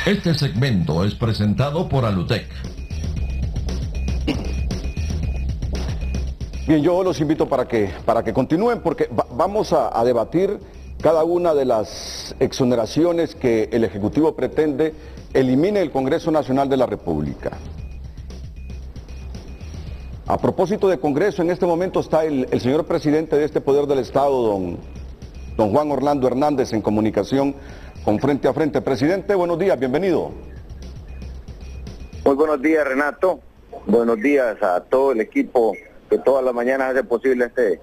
Este segmento es presentado por Alutec. Bien, yo los invito para que continúen porque vamos a debatir cada una de las exoneraciones que el Ejecutivo pretende elimine el Congreso Nacional de la República. A propósito de Congreso, en este momento está el señor presidente de este Poder del Estado, don Juan Orlando Hernández, en comunicación con Frente a Frente. Presidente, buenos días, bienvenido. Muy buenos días, Renato. Buenos días a todo el equipo que todas las mañanas hace posible este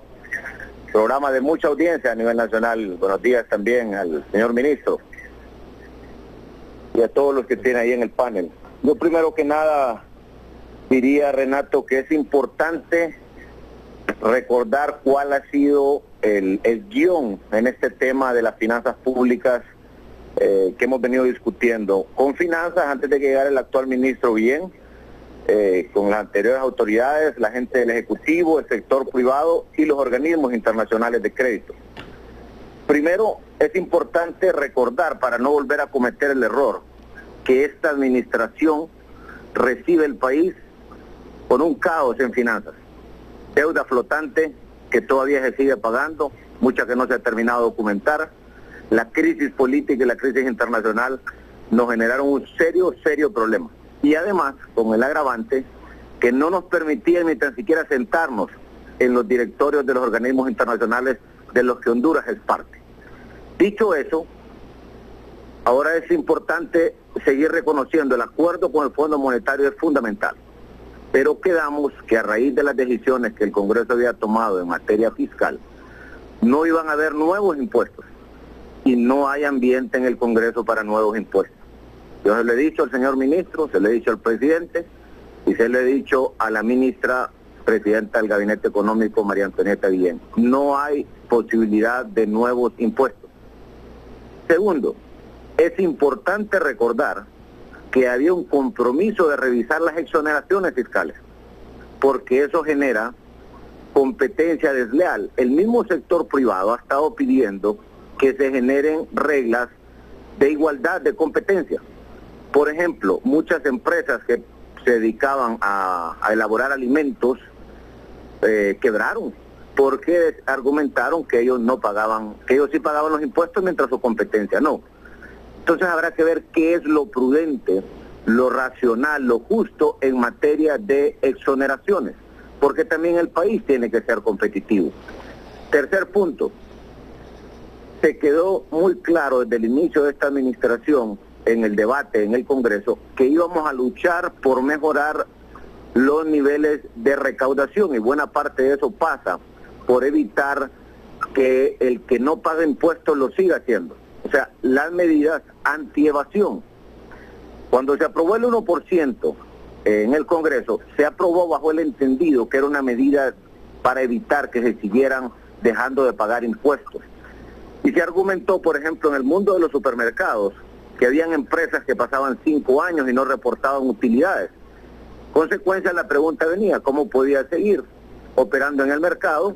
programa de mucha audiencia a nivel nacional. Buenos días también al señor ministro y a todos los que tienen ahí en el panel. Yo primero que nada diría, Renato, que es importante recordar cuál ha sido el guión en este tema de las finanzas públicas que hemos venido discutiendo. Con finanzas, antes de que llegara el actual ministro, bien, con las anteriores autoridades, la gente del Ejecutivo, el sector privado y los organismos internacionales de crédito. Primero, es importante recordar, para no volver a cometer el error, que esta administración recibe el país con un caos en finanzas. Deuda flotante que todavía se sigue pagando, mucha que no se ha terminado de documentar. La crisis política y la crisis internacional nos generaron un serio problema. Y además, con el agravante, que no nos permitían ni tan siquiera sentarnos en los directorios de los organismos internacionales de los que Honduras es parte. Dicho eso, ahora es importante seguir reconociendo el acuerdo con el Fondo Monetario es fundamental. Pero quedamos que a raíz de las decisiones que el Congreso había tomado en materia fiscal, no iban a haber nuevos impuestos y no hay ambiente en el Congreso para nuevos impuestos. Yo se lo he dicho al señor ministro, se lo he dicho al presidente y se lo he dicho a la ministra presidenta del Gabinete Económico, María Antonieta Guillén. No hay posibilidad de nuevos impuestos. Segundo, es importante recordar que había un compromiso de revisar las exoneraciones fiscales, porque eso genera competencia desleal. El mismo sector privado ha estado pidiendo que se generen reglas de igualdad de competencia. Por ejemplo, muchas empresas que se dedicaban a elaborar alimentos quebraron, porque argumentaron que ellos no pagaban, que ellos sí pagaban los impuestos mientras su competencia no. Entonces habrá que ver qué es lo prudente, lo racional, lo justo en materia de exoneraciones, porque también el país tiene que ser competitivo. Tercer punto, se quedó muy claro desde el inicio de esta administración, en el debate en el Congreso, que íbamos a luchar por mejorar los niveles de recaudación, y buena parte de eso pasa por evitar que el que no paga impuestos lo siga haciendo. O sea, las medidas anti-evasión. Cuando se aprobó el 1% en el Congreso, se aprobó bajo el entendido que era una medida para evitar que se siguieran dejando de pagar impuestos. Y se argumentó, por ejemplo, en el mundo de los supermercados, que habían empresas que pasaban 5 años y no reportaban utilidades. Consecuencia, la pregunta venía, ¿cómo podía seguir operando en el mercado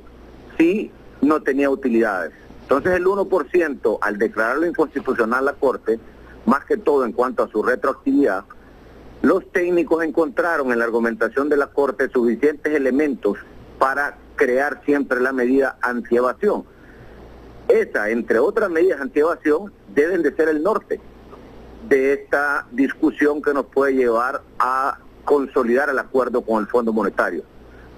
si no tenía utilidades? Entonces el 1%, al declararlo inconstitucional la Corte, más que todo en cuanto a su retroactividad, los técnicos encontraron en la argumentación de la Corte suficientes elementos para crear siempre la medida anti-evasión. Esa, entre otras medidas anti-evasión, deben de ser el norte de esta discusión que nos puede llevar a consolidar el acuerdo con el Fondo Monetario.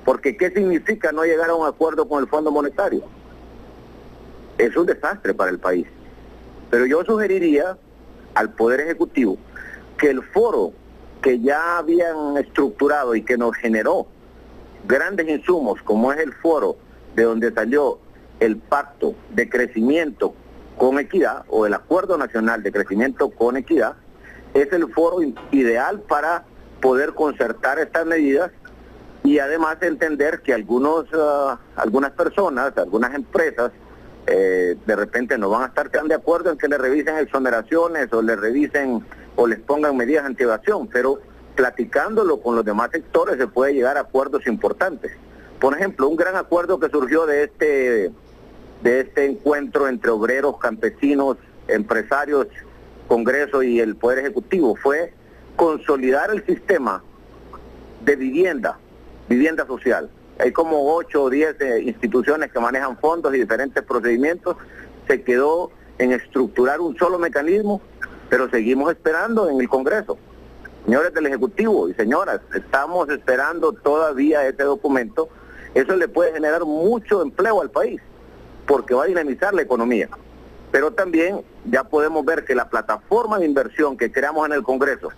Porque ¿qué significa no llegar a un acuerdo con el Fondo Monetario? Es un desastre para el país. Pero yo sugeriría al Poder Ejecutivo que el foro que ya habían estructurado y que nos generó grandes insumos, como es el foro de donde salió el Pacto de Crecimiento con Equidad, o el Acuerdo Nacional de Crecimiento con Equidad, es el foro ideal para poder concertar estas medidas y además entender que algunas personas, algunas empresas, de repente no van a estar tan de acuerdo en que le revisen exoneraciones o le revisen o les pongan medidas anti-evasión, pero platicándolo con los demás sectores se puede llegar a acuerdos importantes. Por ejemplo, un gran acuerdo que surgió de este encuentro entre obreros, campesinos, empresarios Congreso y el Poder Ejecutivo fue consolidar el sistema de vivienda social. Hay como 8 o 10 instituciones que manejan fondos y diferentes procedimientos. Se quedó en estructurar un solo mecanismo, pero seguimos esperando en el Congreso. Señores del Ejecutivo y señoras, estamos esperando todavía ese documento. Eso le puede generar mucho empleo al país, porque va a dinamizar la economía. Pero también ya podemos ver que la plataforma de inversión que creamos en el Congreso,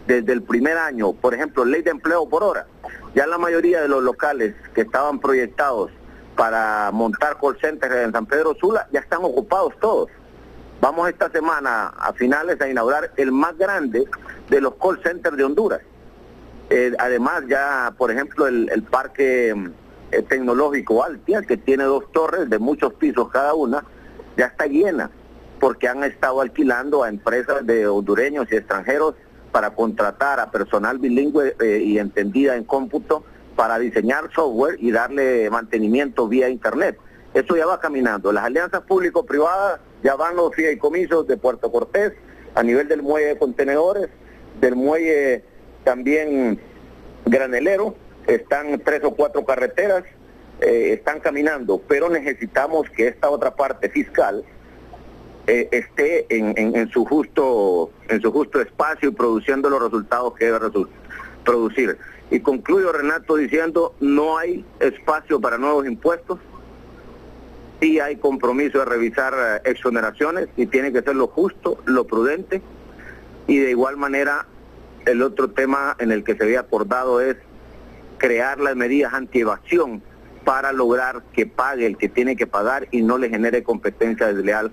desde el primer año, por ejemplo, ley de empleo por hora, ya la mayoría de los locales que estaban proyectados para montar call centers en San Pedro Sula ya están ocupados todos. Vamos esta semana a finales a inaugurar el más grande de los call centers de Honduras. Además ya, por ejemplo, el parque tecnológico Altia, que tiene 2 torres de muchos pisos cada una, ya está llena, porque han estado alquilando a empresas de hondureños y extranjeros para contratar a personal bilingüe y entendida en cómputo para diseñar software y darle mantenimiento vía internet. Eso ya va caminando. Las alianzas público-privadas, ya van los fideicomisos de Puerto Cortés, a nivel del muelle de contenedores, del muelle también granelero, están 3 o 4 carreteras, están caminando, pero necesitamos que esta otra parte fiscal esté en su justo espacio y produciendo los resultados que debe producir. Y concluyo, Renato, diciendo, no hay espacio para nuevos impuestos. Sí hay compromiso de revisar exoneraciones y tiene que ser lo justo, lo prudente, y de igual manera el otro tema en el que se había acordado es crear las medidas anti-evasión para lograr que pague el que tiene que pagar y no le genere competencia desleal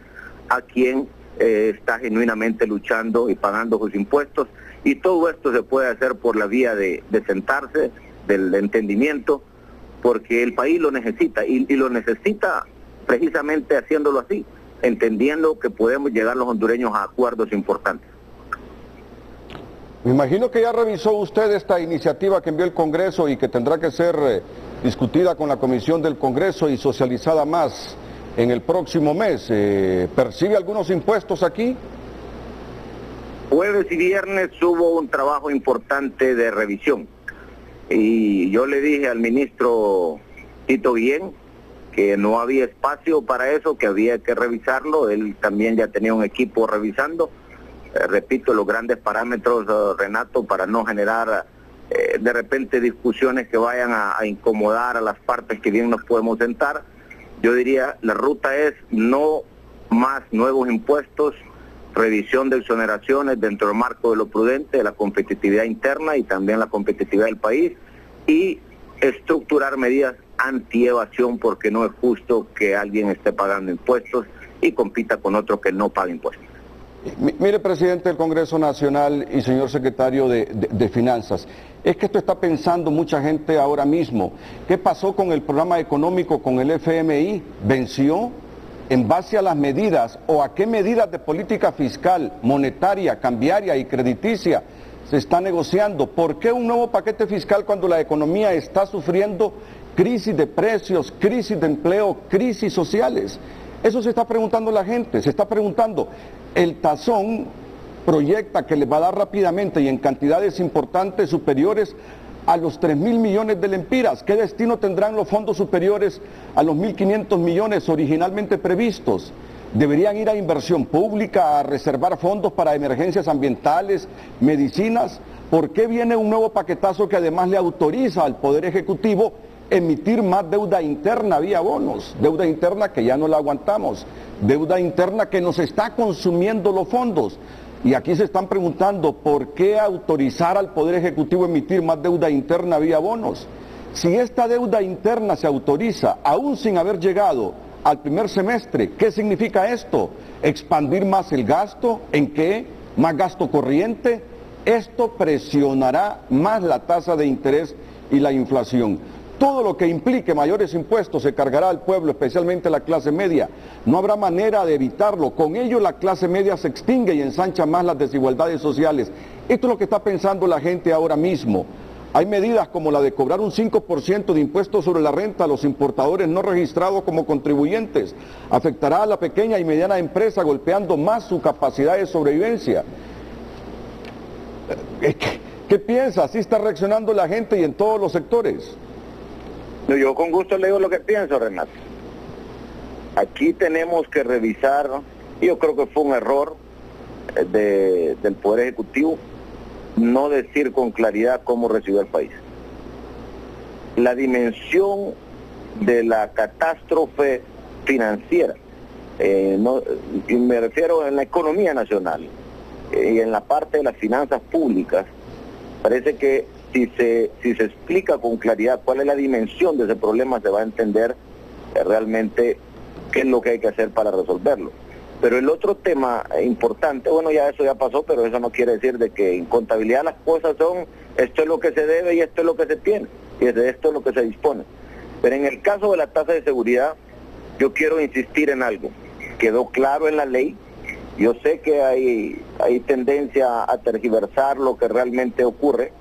a quien está genuinamente luchando y pagando sus impuestos. Y todo esto se puede hacer por la vía de sentarse, del entendimiento, porque el país lo necesita y lo necesita precisamente haciéndolo así, entendiendo que podemos llegar los hondureños a acuerdos importantes. Me imagino que ya revisó usted esta iniciativa que envió el Congreso y que tendrá que ser discutida con la Comisión del Congreso y socializada más en el próximo mes. ¿Percibe algunos impuestos aquí? Jueves y viernes hubo un trabajo importante de revisión y yo le dije al ministro Tito Guillén que no había espacio para eso, que había que revisarlo. Él también ya tenía un equipo revisando. Repito, los grandes parámetros, Renato, para no generar de repente discusiones que vayan a incomodar a las partes que bien nos podemos sentar. Yo diría, la ruta es no más nuevos impuestos, revisión de exoneraciones dentro del marco de lo prudente, de la competitividad interna y también la competitividad del país, y estructurar medidas anti-evasión, porque no es justo que alguien esté pagando impuestos y compita con otro que no paga impuestos. Mire, presidente del Congreso Nacional y señor secretario de Finanzas, es que esto está pensando mucha gente ahora mismo. ¿Qué pasó con el programa económico con el FMI? ¿Venció? ¿En base a las medidas o a qué medidas de política fiscal, monetaria, cambiaria y crediticia se está negociando? ¿Por qué un nuevo paquete fiscal cuando la economía está sufriendo crisis de precios, crisis de empleo, crisis sociales? Eso se está preguntando la gente, se está preguntando. El Tazón proyecta que le va a dar rápidamente y en cantidades importantes superiores a los 3.000 millones de lempiras. ¿Qué destino tendrán los fondos superiores a los 1.500 millones originalmente previstos? ¿Deberían ir a inversión pública, a reservar fondos para emergencias ambientales, medicinas? ¿Por qué viene un nuevo paquetazo que además le autoriza al Poder Ejecutivo emitir más deuda interna vía bonos? Deuda interna que ya no la aguantamos, deuda interna que nos está consumiendo los fondos. Y aquí se están preguntando, ¿por qué autorizar al Poder Ejecutivo emitir más deuda interna vía bonos? Si esta deuda interna se autoriza, aún sin haber llegado al primer semestre, ¿qué significa esto? ¿Expandir más el gasto? ¿En qué? ¿Más gasto corriente? Esto presionará más la tasa de interés y la inflación. Todo lo que implique mayores impuestos se cargará al pueblo, especialmente a la clase media. No habrá manera de evitarlo. Con ello la clase media se extingue y ensancha más las desigualdades sociales. Esto es lo que está pensando la gente ahora mismo. Hay medidas como la de cobrar un 5% de impuestos sobre la renta a los importadores no registrados como contribuyentes. Afectará a la pequeña y mediana empresa, golpeando más su capacidad de sobrevivencia. ¿Qué piensa? Así está reaccionando la gente y en todos los sectores. Yo con gusto le digo lo que pienso, Renato. Aquí tenemos que revisar, yo creo que fue un error del Poder Ejecutivo no decir con claridad cómo recibió el país. La dimensión de la catástrofe financiera, y me refiero en la economía nacional y en la parte de las finanzas públicas, parece que si se explica con claridad cuál es la dimensión de ese problema, se va a entender realmente qué es lo que hay que hacer para resolverlo. Pero el otro tema importante, bueno, ya eso ya pasó, pero eso no quiere decir de que en contabilidad las cosas son, esto es lo que se debe y esto es lo que se tiene, y de esto es lo que se dispone. Pero en el caso de la tasa de seguridad, yo quiero insistir en algo. Quedó claro en la ley, yo sé que hay tendencia a tergiversar lo que realmente ocurre,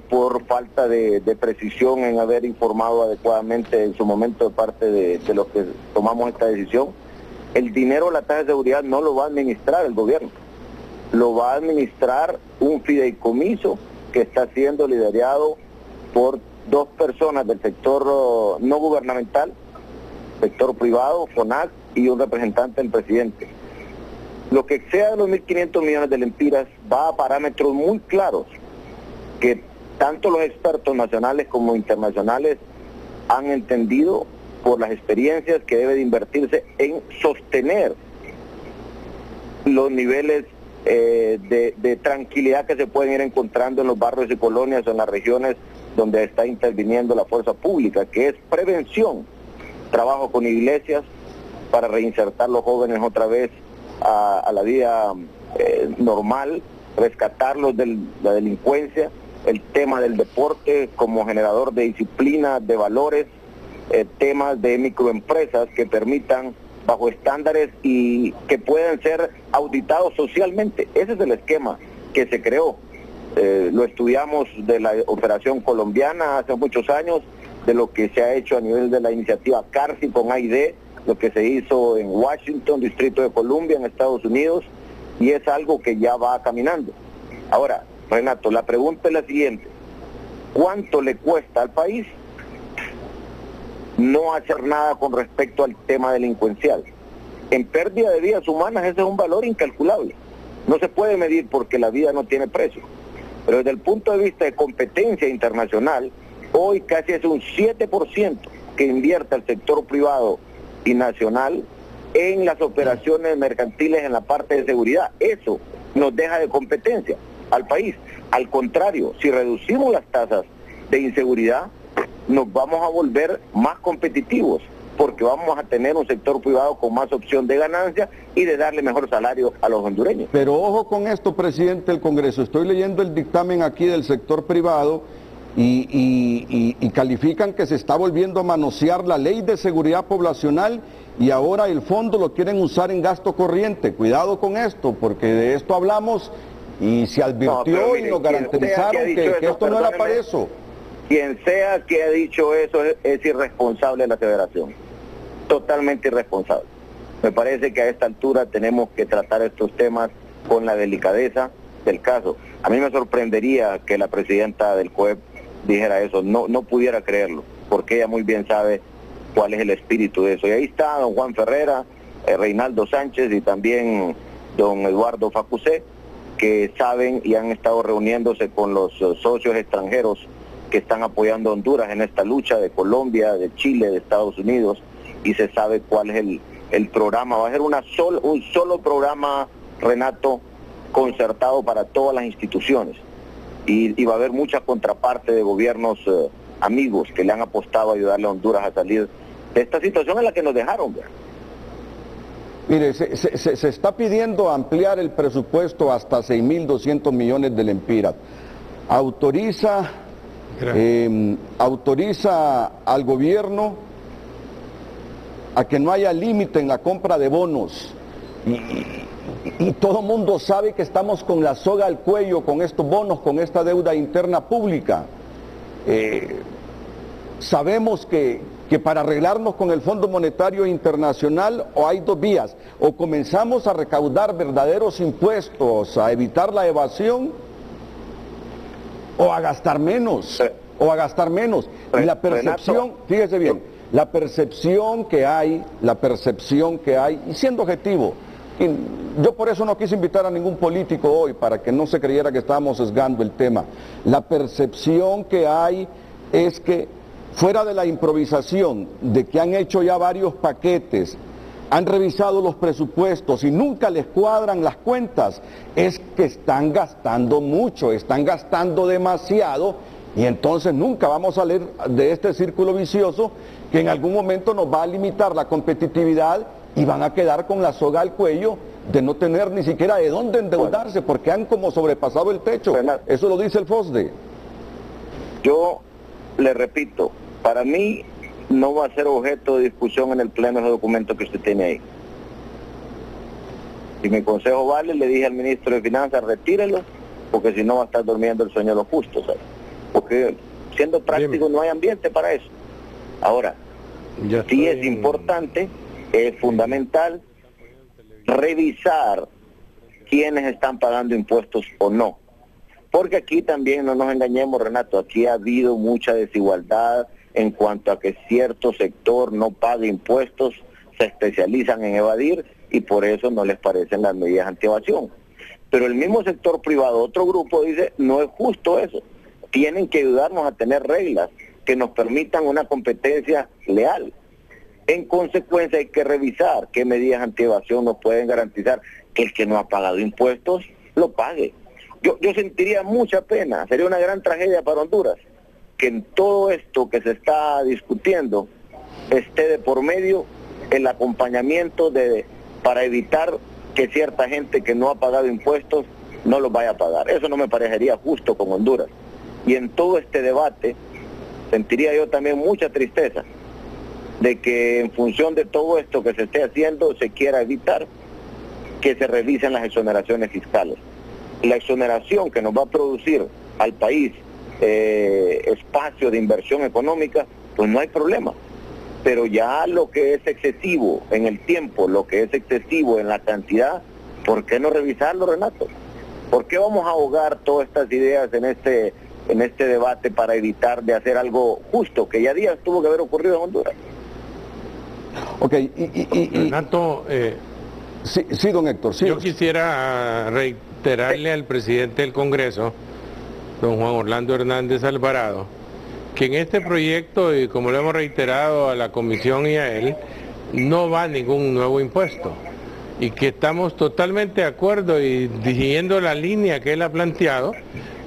por falta de precisión en haber informado adecuadamente en su momento de parte de los que tomamos esta decisión. El dinero de la tasa de seguridad no lo va a administrar el gobierno, lo va a administrar un fideicomiso que está siendo liderado por dos personas del sector no gubernamental, sector privado, FONAC, y un representante del presidente. Lo que exceda de los 1.500 millones de lempiras va a parámetros muy claros que tanto los expertos nacionales como internacionales han entendido por las experiencias que debe de invertirse en sostener los niveles de tranquilidad que se pueden ir encontrando en los barrios y colonias o en las regiones donde está interviniendo la fuerza pública, que es prevención, trabajo con iglesias para reinsertar a los jóvenes otra vez a la vida normal, rescatarlos de la delincuencia, el tema del deporte como generador de disciplina, de valores, temas de microempresas que permitan bajo estándares y que puedan ser auditados socialmente. Ese es el esquema que se creó. Lo estudiamos de la operación colombiana hace muchos años, de lo que se ha hecho a nivel de la iniciativa CARSI con AID, lo que se hizo en Washington, Distrito de Columbia, en Estados Unidos, y es algo que ya va caminando. Ahora, Renato, la pregunta es la siguiente: ¿cuánto le cuesta al país no hacer nada con respecto al tema delincuencial? En pérdida de vidas humanas ese es un valor incalculable. No se puede medir porque la vida no tiene precio. Pero desde el punto de vista de competencia internacional, hoy casi es un 7% que invierte el sector privado y nacional en las operaciones mercantiles en la parte de seguridad. Eso nos deja de competencia al país. Al contrario, si reducimos las tasas de inseguridad, nos vamos a volver más competitivos, porque vamos a tener un sector privado con más opción de ganancia y de darle mejor salario a los hondureños. Pero ojo con esto, presidente del Congreso, estoy leyendo el dictamen aquí del sector privado y califican que se está volviendo a manosear la ley de seguridad poblacional y ahora el fondo lo quieren usar en gasto corriente. Cuidado con esto, porque de esto hablamos y se advirtió y nos garantizaron que esto no era para eso. Quien sea que ha dicho eso es irresponsable de la federación, totalmente irresponsable. Me parece que a esta altura tenemos que tratar estos temas con la delicadeza del caso. A mí me sorprendería que la presidenta del COEP dijera eso, no pudiera creerlo, porque ella muy bien sabe cuál es el espíritu de eso. Y ahí está don Juan Ferrera, Reinaldo Sánchez y también don Eduardo Facusé, que saben y han estado reuniéndose con los socios extranjeros que están apoyando a Honduras en esta lucha, de Colombia, de Chile, de Estados Unidos, y se sabe cuál es el programa. Va a ser un solo programa, Renato, concertado para todas las instituciones, y va a haber mucha contraparte de gobiernos amigos que le han apostado a ayudarle a Honduras a salir de esta situación en la que nos dejaron. Mire, se está pidiendo ampliar el presupuesto hasta 6.200 millones de lempiras. Autoriza al gobierno a que no haya límite en la compra de bonos y todo el mundo sabe que estamos con la soga al cuello con estos bonos, con esta deuda interna pública. sabemos que para arreglarnos con el Fondo Monetario Internacional o hay dos vías, o comenzamos a recaudar verdaderos impuestos, a evitar la evasión, o a gastar menos, Y la percepción, fíjese bien, la percepción que hay, y siendo objetivo, y yo por eso no quise invitar a ningún político hoy, para que no se creyera que estábamos sesgando el tema. La percepción que hay es que fuera de la improvisación, de que han hecho ya varios paquetes, han revisado los presupuestos y nunca les cuadran las cuentas, es que están gastando mucho, están gastando demasiado, y entonces nunca vamos a salir de este círculo vicioso que en algún momento nos va a limitar la competitividad y van a quedar con la soga al cuello de no tener ni siquiera de dónde endeudarse, porque han como sobrepasado el techo. Eso lo dice el FOSDE. Yo le repito, para mí no va a ser objeto de discusión en el pleno ese documento que usted tiene ahí. Si mi consejo vale, le dije al ministro de Finanzas, retírelo, porque si no va a estar durmiendo el sueño de los justos, ¿sabes? Porque siendo práctico no hay ambiente para eso. Ahora, sí es importante, es fundamental revisar quiénes están pagando impuestos o no. Porque aquí también, no nos engañemos, Renato, aquí ha habido mucha desigualdad en cuanto a que cierto sector no paga impuestos, se especializan en evadir y por eso no les parecen las medidas anti-evasión. Pero el mismo sector privado, otro grupo, dice, no es justo eso. Tienen que ayudarnos a tener reglas que nos permitan una competencia leal. En consecuencia hay que revisar qué medidas anti-evasión nos pueden garantizar que el que no ha pagado impuestos lo pague. Yo sentiría mucha pena, sería una gran tragedia para Honduras, que en todo esto que se está discutiendo esté de por medio el acompañamiento para evitar que cierta gente que no ha pagado impuestos no los vaya a pagar. Eso no me parecería justo con Honduras. Y en todo este debate sentiría yo también mucha tristeza de que en función de todo esto que se esté haciendo se quiera evitar que se revisen las exoneraciones fiscales. La exoneración que nos va a producir al país espacio de inversión económica, pues no hay problema. Pero ya lo que es excesivo en el tiempo, lo que es excesivo en la cantidad, ¿por qué no revisarlo, Renato? ¿Por qué vamos a ahogar todas estas ideas en este debate para evitar de hacer algo justo, que ya días tuvo que haber ocurrido en Honduras? Ok, Renato, sí, don Héctor, sí. Yo quisiera reiterarle al presidente del Congreso, don Juan Orlando Hernández Alvarado, que en este proyecto, y como lo hemos reiterado a la comisión y a él, no va ningún nuevo impuesto, y que estamos totalmente de acuerdo y siguiendo la línea que él ha planteado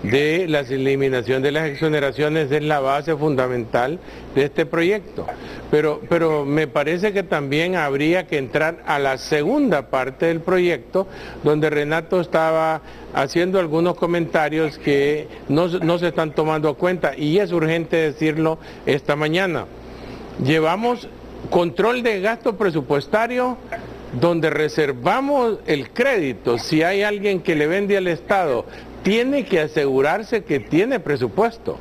de la eliminación de las exoneraciones es la base fundamental de este proyecto. Pero me parece que también habría que entrar a la segunda parte del proyecto, donde Renato estaba haciendo algunos comentarios que no se están tomando en cuenta, y es urgente decirlo esta mañana. Llevamos control de gasto presupuestario, donde reservamos el crédito. Si hay alguien que le vende al Estado, tiene que asegurarse que tiene presupuesto.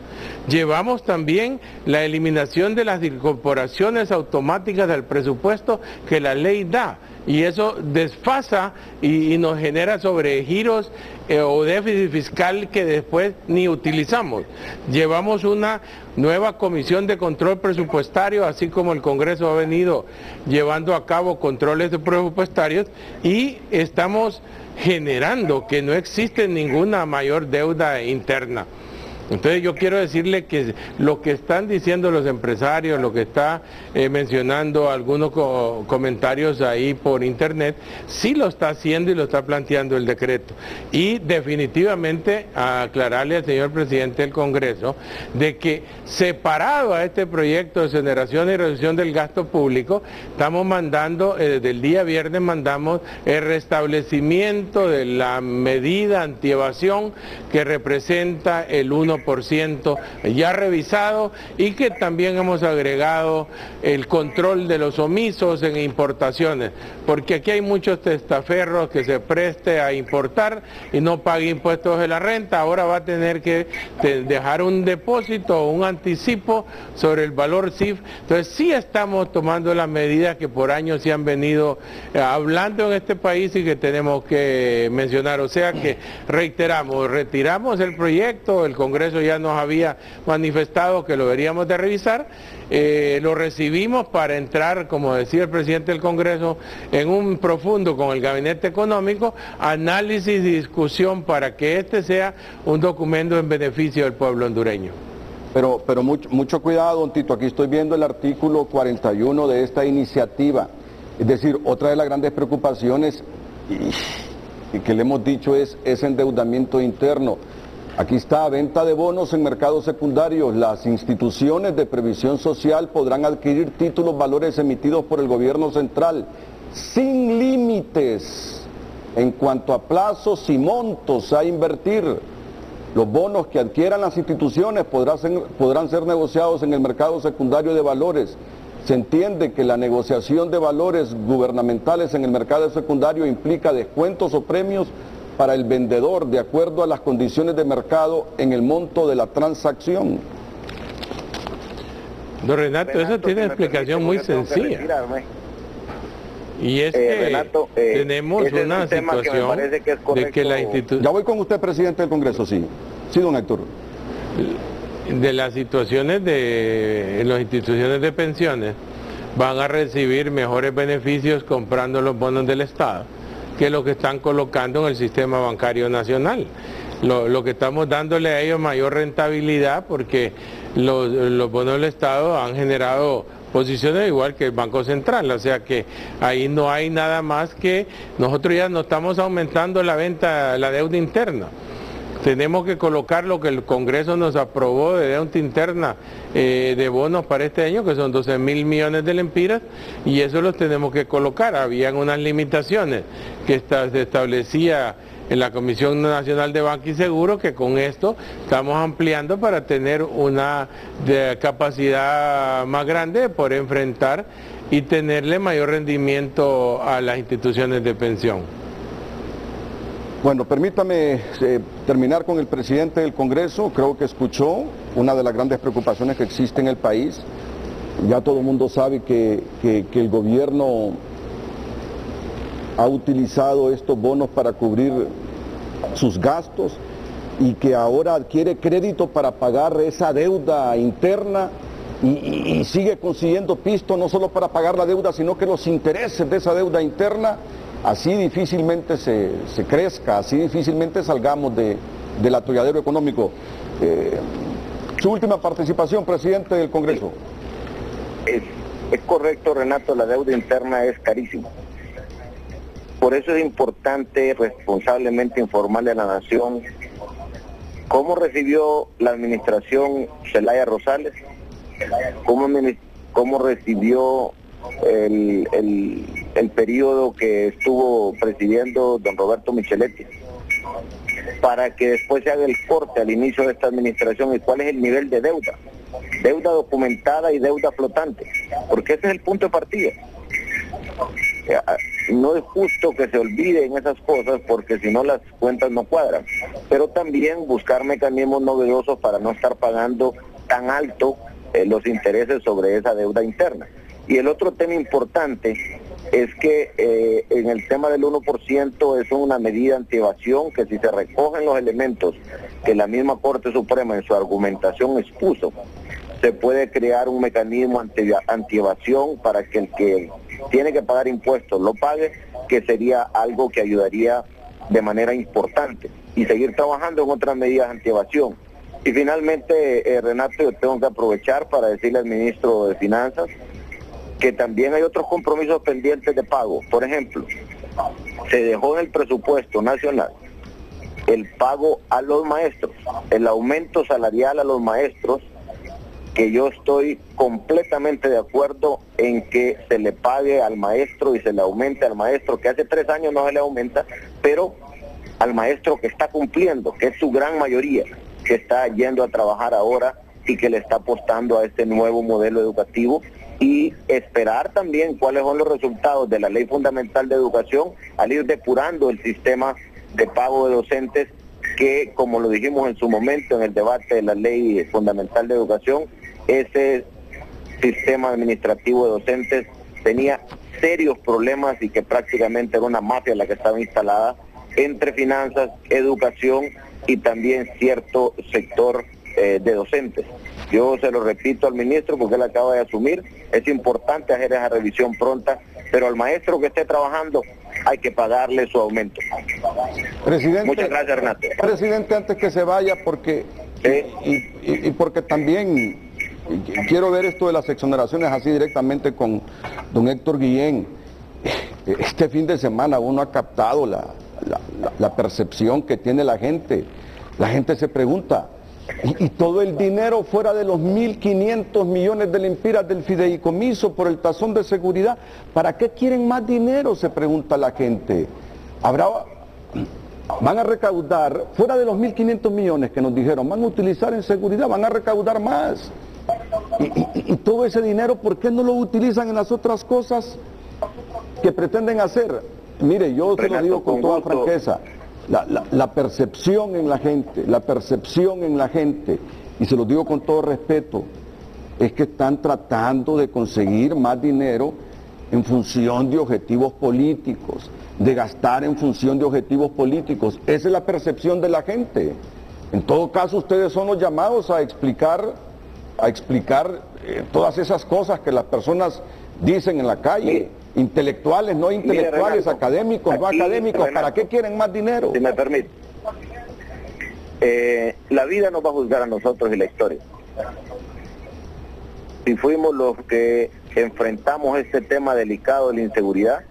Llevamos también la eliminación de las incorporaciones automáticas del presupuesto que la ley da, y eso desfasa y nos genera sobregiros o déficit fiscal que después ni utilizamos. Llevamos una nueva comisión de control presupuestario, así como el Congreso ha venido llevando a cabo controles presupuestarios, y estamos generando que no existe ninguna mayor deuda interna. Entonces yo quiero decirle que lo que están diciendo los empresarios, lo que está mencionando algunos comentarios ahí por internet, sí lo está haciendo y lo está planteando el decreto. Y definitivamente aclararle al señor presidente del Congreso de que separado a este proyecto de exoneración y reducción del gasto público, estamos mandando, desde el día viernes mandamos el restablecimiento de la medida antievasión que representa el 1%. 1% ya revisado, y que también hemos agregado el control de los omisos en importaciones, porque aquí hay muchos testaferros que se preste a importar y no pague impuestos de la renta. Ahora va a tener que dejar un depósito o un anticipo sobre el valor CIF. Entonces sí estamos tomando las medidas que por años se han venido hablando en este país y que tenemos que mencionar. O sea que reiteramos, retiramos el proyecto, el Congreso ya nos había manifestado que lo deberíamos de revisar, lo recibimos para entrar, como decía el presidente del Congreso, en un profundo con el Gabinete Económico, análisis y discusión para que este sea un documento en beneficio del pueblo hondureño. Pero mucho cuidado, don Tito, aquí estoy viendo el artículo 41 de esta iniciativa. Es decir, otra de las grandes preocupaciones y que le hemos dicho es ese endeudamiento interno. Aquí está, venta de bonos en mercados secundarios. Las instituciones de previsión social podrán adquirir títulos valores emitidos por el gobierno central sin límites en cuanto a plazos y montos a invertir. Los bonos que adquieran las instituciones podrán ser negociados en el mercado secundario de valores. Se entiende que la negociación de valores gubernamentales en el mercado secundario implica descuentos o premios para el vendedor de acuerdo a las condiciones de mercado en el monto de la transacción. Don Renato, eso tiene una explicación muy sencilla. Y es que Renato, tenemos una situación de que la institución... Ya voy con usted, presidente del Congreso, sí. Sí, don Héctor. De las situaciones en las instituciones de pensiones van a recibir mejores beneficios comprando los bonos del Estado que lo que están colocando en el sistema bancario nacional. Lo que estamos dándole a ellos mayor rentabilidad, porque los bonos del Estado han generado posiciones igual que el Banco Central, o sea que ahí no hay nada más que nosotros ya no estamos aumentando la deuda interna. Tenemos que colocar lo que el Congreso nos aprobó de deuda interna de bonos para este año, que son 12.000 millones de lempiras, y eso los tenemos que colocar. Habían unas limitaciones que se establecía en la Comisión Nacional de Banca y Seguro, que con esto estamos ampliando para tener una capacidad más grande de poder enfrentar y tenerle mayor rendimiento a las instituciones de pensión. Bueno, permítame terminar con el presidente del Congreso. Creo que escuchó una de las grandes preocupaciones que existe en el país. Ya todo el mundo sabe que el gobierno ha utilizado estos bonos para cubrir sus gastos y que ahora adquiere crédito para pagar esa deuda interna y sigue consiguiendo pisto no solo para pagar la deuda, sino que los intereses de esa deuda interna. Así difícilmente se crezca, así difícilmente salgamos del atolladero económico. Su última participación, presidente del Congreso. Es correcto, Renato, la deuda interna es carísima. Por eso es importante responsablemente informarle a la nación cómo recibió la administración Zelaya Rosales, cómo recibió el periodo que estuvo presidiendo don Roberto Micheletti, para que después se haga el corte al inicio de esta administración y cuál es el nivel de deuda documentada y deuda flotante, porque ese es el punto de partida. No es justo que se olviden esas cosas, porque si no las cuentas no cuadran, pero también buscar mecanismos novedosos para no estar pagando tan alto los intereses sobre esa deuda interna. Y el otro tema importante es que en el tema del 1% es una medida antievasión que, si se recogen los elementos que la misma Corte Suprema en su argumentación expuso, se puede crear un mecanismo antievasión para que el que tiene que pagar impuestos lo pague, que sería algo que ayudaría de manera importante, y seguir trabajando en otras medidas antievasión. Y finalmente, Renato, yo tengo que aprovechar para decirle al ministro de Finanzas que también hay otros compromisos pendientes de pago. Por ejemplo, se dejó en el presupuesto nacional el pago a los maestros, el aumento salarial a los maestros, que yo estoy completamente de acuerdo en que se le pague al maestro y se le aumente al maestro, que hace 3 años no se le aumenta, pero al maestro que está cumpliendo, que es su gran mayoría. que está yendo a trabajar ahora y que le está apostando a este nuevo modelo educativo, y esperar también cuáles son los resultados de la Ley Fundamental de Educación al ir depurando el sistema de pago de docentes que, como lo dijimos en su momento en el debate de la Ley Fundamental de Educación, ese sistema administrativo de docentes tenía serios problemas y que prácticamente era una mafia la que estaba instalada entre finanzas, educación y también cierto sector de docentes. Yo se lo repito al ministro porque él acaba de asumir, es importante hacer esa revisión pronta, pero al maestro que esté trabajando hay que pagarle su aumento. Presidente, muchas gracias, Renato. Presidente, antes que se vaya, porque y porque también quiero ver esto de las exoneraciones así directamente con don Héctor Guillén. Este fin de semana uno ha captado la percepción que tiene la gente. La gente se pregunta, y todo el dinero fuera de los 1.500 millones de lempiras del fideicomiso por el tazón de seguridad, ¿para qué quieren más dinero?, se pregunta la gente. Van a recaudar, fuera de los 1.500 millones que nos dijeron, van a utilizar en seguridad, van a recaudar más. Y todo ese dinero, ¿por qué no lo utilizan en las otras cosas que pretenden hacer? Mire, yo se lo digo con toda franqueza. La percepción en la gente, y se lo digo con todo respeto, es que están tratando de conseguir más dinero en función de objetivos políticos, de gastar en función de objetivos políticos. Esa es la percepción de la gente. En todo caso, ustedes son los llamados a explicar todas esas cosas que las personas dicen en la calle. Intelectuales, no intelectuales, Renato, académicos, no académicos, Renato, ¿para qué quieren más dinero? Si me permite. La vida nos va a juzgar a nosotros y la historia. Si fuimos los que enfrentamos este tema delicado de la inseguridad,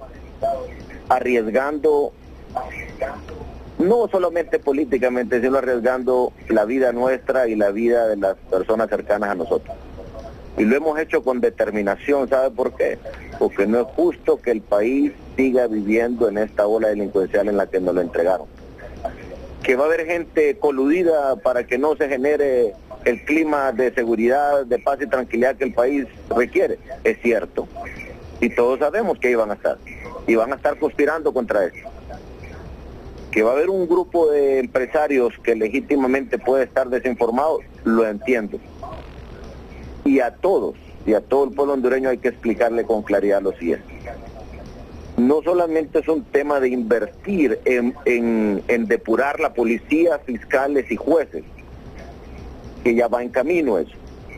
arriesgando, no solamente políticamente, sino arriesgando la vida nuestra y la vida de las personas cercanas a nosotros. Y lo hemos hecho con determinación, ¿sabe por qué? Porque no es justo que el país siga viviendo en esta ola delincuencial en la que nos lo entregaron. Que va a haber gente coludida para que no se genere el clima de seguridad, de paz y tranquilidad que el país requiere, es cierto. Y todos sabemos que ahí van a estar. Y van a estar conspirando contra eso. Que va a haber un grupo de empresarios que legítimamente puede estar desinformados, lo entiendo. Y a todos, y a todo el pueblo hondureño hay que explicarle con claridad lo siguiente. No solamente es un tema de invertir en depurar la policía, fiscales y jueces, que ya va en camino eso,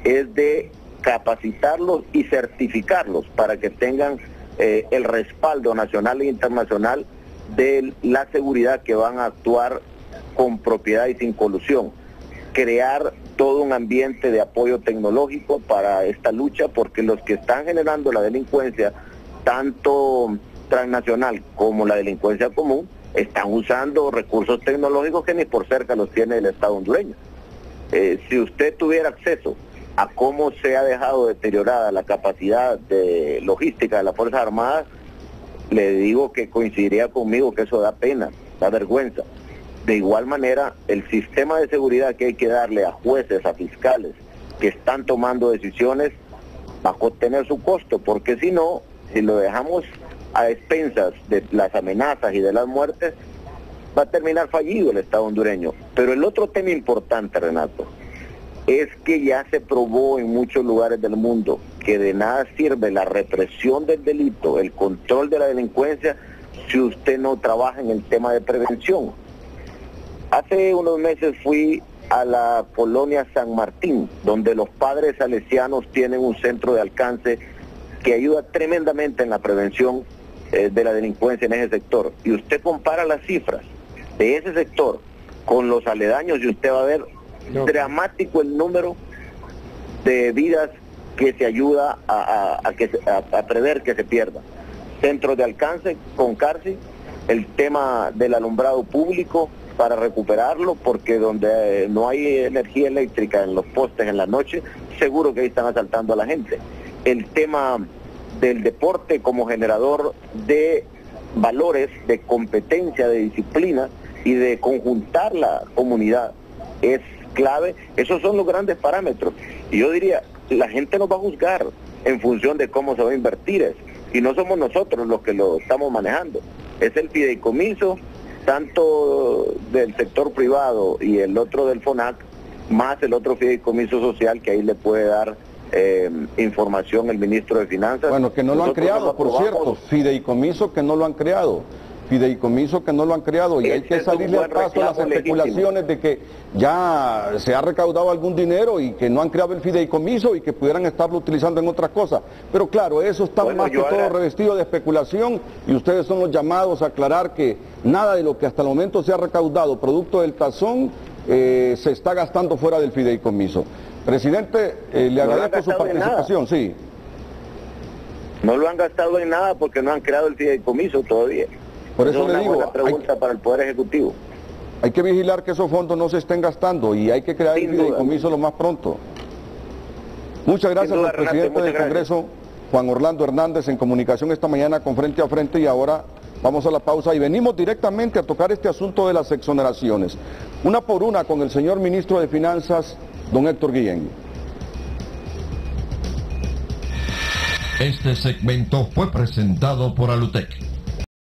es de capacitarlos y certificarlos para que tengan el respaldo nacional e internacional de la seguridad, que van a actuar con propiedad y sin colusión. Crear todo un ambiente de apoyo tecnológico para esta lucha, porque los que están generando la delincuencia, tanto transnacional como la delincuencia común, están usando recursos tecnológicos que ni por cerca los tiene el Estado hondureño. Si usted tuviera acceso a cómo se ha dejado deteriorada la capacidad de logística de las Fuerzas Armadas, le digo que coincidiría conmigo que eso da pena, da vergüenza. De igual manera, el sistema de seguridad que hay que darle a jueces, a fiscales que están tomando decisiones, va a tener su costo, porque si no, si lo dejamos a expensas de las amenazas y de las muertes, va a terminar fallido el Estado hondureño. Pero el otro tema importante, Renato, es que ya se probó en muchos lugares del mundo que de nada sirve la represión del delito, el control de la delincuencia, si usted no trabaja en el tema de prevención. Hace unos meses fui a la colonia San Martín, donde los padres salesianos tienen un centro de alcance que ayuda tremendamente en la prevención de la delincuencia en ese sector. Y usted compara las cifras de ese sector con los aledaños y usted va a ver dramático el número de vidas que se ayuda a prever que se pierdan. Centros de alcance con cárcel, el tema del alumbrado público para recuperarlo, porque donde no hay energía eléctrica en los postes en la noche, seguro que ahí están asaltando a la gente. El tema del deporte como generador de valores, de competencia, de disciplina y de conjuntar la comunidad es clave, esos son los grandes parámetros. Y yo diría, la gente nos va a juzgar en función de cómo se va a invertir eso. Y no somos nosotros los que lo estamos manejando. Es el fideicomiso, tanto del sector privado y el otro del FONAC, más el otro fideicomiso social que ahí le puede dar información el ministro de Finanzas. Bueno, que no lo han Nosotros creado, nos por cierto, fideicomiso que no lo han creado. Fideicomiso que no lo han creado, y hay que salirle al paso a las especulaciones de que ya se ha recaudado algún dinero y que no han creado el fideicomiso y que pudieran estarlo utilizando en otras cosas. Pero claro, eso está más que todo revestido de especulación, y ustedes son los llamados a aclarar que nada de lo que hasta el momento se ha recaudado producto del tazón se está gastando fuera del fideicomiso. Presidente, le agradezco su participación, sí. No lo han gastado en nada porque no han creado el fideicomiso todavía. Por eso le digo, es una pregunta para el Poder Ejecutivo. Hay que vigilar que esos fondos no se estén gastando y hay que crear el fideicomiso lo más pronto. Muchas gracias al presidente del Congreso, Juan Orlando Hernández, en comunicación esta mañana con Frente a Frente, y ahora vamos a la pausa y venimos directamente a tocar este asunto de las exoneraciones. Una por una con el señor ministro de Finanzas, don Héctor Guillén. Este segmento fue presentado por Alutec.